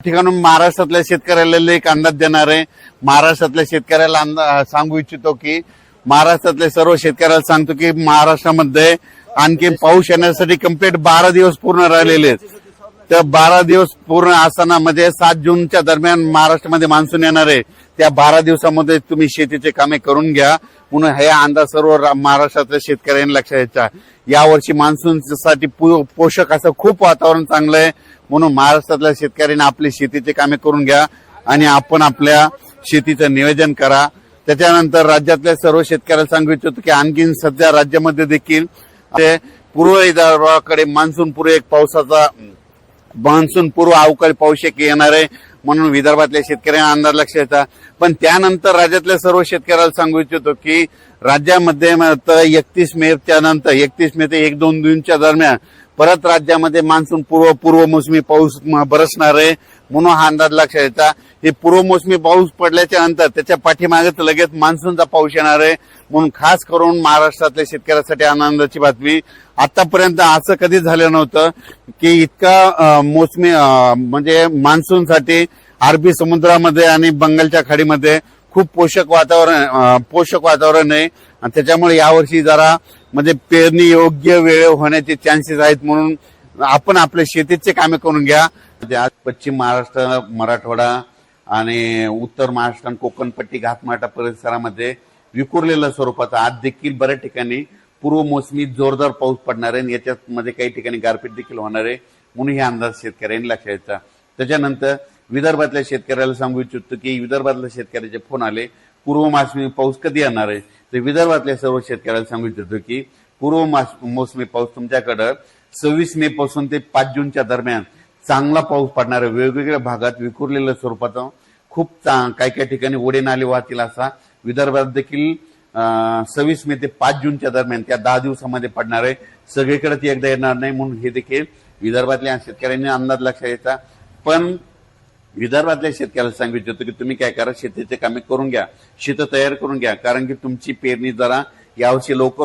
ठिकाणून महाराष्ट्रातल्या शेतकऱ्याला एक अंदाज देणार आहे। महाराष्ट्रातल्या शेतकऱ्याला सांगू इच्छितो की महाराष्ट्रातल्या सर्व शेतकऱ्याला सांगतो की महाराष्ट्रामध्ये आणखी पाऊस येण्यासाठी कंप्लीट 12 दिवस पूर्ण राहिलेले आहेत। तर 12 दिवस पूर्ण असताना म्हणजे 7 जूनच्या दरम्यान महाराष्ट्रामध्ये मान्सून येणार आहे। त्या 12 दिवसामध्ये तुम्ही शेतीचे कामे करून घ्या म्हणून हे अंदाज सर्व महाराष्ट्रातल्या शेतकऱ्यांनी लक्षात घ्यायचा। यावर्षी मान्सूनसाठी पोषक असं खूप वातावरण चांगलं आहे म्हणून महाराष्ट्रातल्या शेतकऱ्यांनी आपली शेतीचे कामे करून घ्या आणि आपण आपल्या शेतीचं नियोजन करा। त्याच्यानंतर राज्यातल्या सर्व शेतकऱ्याला सांगू इच्छितो की आणखीन सध्या राज्यामध्ये देखील पूर्व विदर्भाकडे मान्सून पूर्व अवकाळी पाऊस येणार आहे म्हणून विदर्भातल्या शेतकऱ्यांना अंदाज लक्षात। पण त्यानंतर राज्यातल्या सर्व शेतकऱ्याला सांगू इच्छितो की राज्यामध्ये 31 मेच्या नंतर 31 मे ते 1-2 जूनच्या दरम्यान परत राज्यामध्ये मान्सून पूर्व मोसमी पाऊस बरसणार आहे म्हणून हा अंदाज लक्षात घ्यायचा। हे पूर्व मोसमी पाऊस पडल्याच्या नंतर त्याच्या पाठीमागे लगेच मान्सूनचा पाऊस येणार आहे म्हणून खास करून महाराष्ट्रातल्या शेतकऱ्यासाठी आनंदाची बातमी। आतापर्यंत असं कधीच झालं नव्हतं की इतका मोसमी म्हणजे मान्सूनसाठी अरबी समुद्रामध्ये आणि बंगालच्या खाडीमध्ये खूप पोषक वातावरण आहे आणि त्याच्यामुळे यावर्षी जरा म्हणजे पेरणी योग्य वेळ होण्याचे चान्सेस आहेत म्हणून आपण आपल्या शेतीचे कामे करून घ्या। आज पश्चिम महाराष्ट्र, मराठवाडा आणि उत्तर महाराष्ट्र, कोकण पट्टी, घाटमाटा परिसरामध्ये विखुरलेल्या स्वरूपाचा आज देखील बऱ्याच ठिकाणी पूर्व मोसमी जोरदार पाऊस पडणार आहे। याच्यात मध्ये काही ठिकाणी गारपीट देखील होणार आहे म्हणून हे अंदाज शेतकऱ्यांनी लक्षात घ्यायचा। त्याच्यानंतर विदर्भातल्या शेतकऱ्याला सांगू इच्छितो की विदर्भातल्या शेतकऱ्याचे फोन आले पूर्व मोसमी पाऊस कधी येणार आहे। तर विदर्भातल्या सर्व शेतकऱ्याला सांगू इच्छितो की पूर्व मोसमी पाऊस तुमच्याकडे 26 मे पासून ते 5 जूनच्या दरम्यान चांगला पाऊस पडणार आहे। वेगवेगळ्या भागात विखुरलेल्या स्वरूपाचा खूप काही ठिकाणी ओढे नाले वाहतील असा विदर्भात देखील 26 मे ते 5 जूनच्या दरम्यान त्या 10 दिवसामध्ये पडणार आहे। सगळीकडे ती एकदा येणार नाही म्हणून हे देखील विदर्भातल्या शेतकऱ्यांनी अंदाज लक्षात घ्यायचा। पण विदर्भातल्या शेतकऱ्याला सांगू इच्छितो की तुम्ही काय करा, शेतीचे कामे करून घ्या, शेत तयार करून घ्या कारण की तुमची पेरणी जरा यावर्षी लवकर